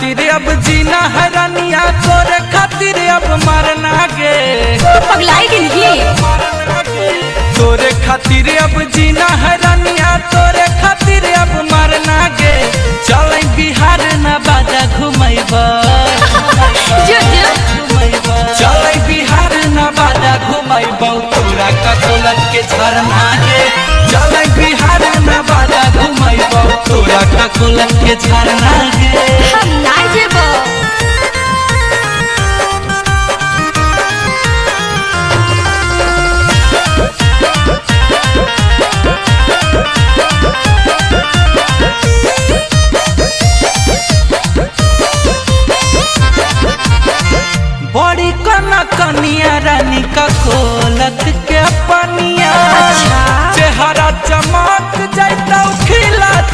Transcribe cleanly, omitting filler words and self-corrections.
खातिर अब जीना है रानिया, तोरे खातिर अब मरना गे। पगलाई गिनगी तोरे खातिर अब जीना है रानिया, तोरे खातिर अब मरना गे। चल बिहार न बाजा घुमैबा, चल बिहार न बाजा घुमैबा, तोरा ककोलत के झरना गे। चल बिहार न बाजा घुमैबा, तोरा ककोलत के झरना गे। हम ना जेबो। बड़ी कना कनिया रानी कको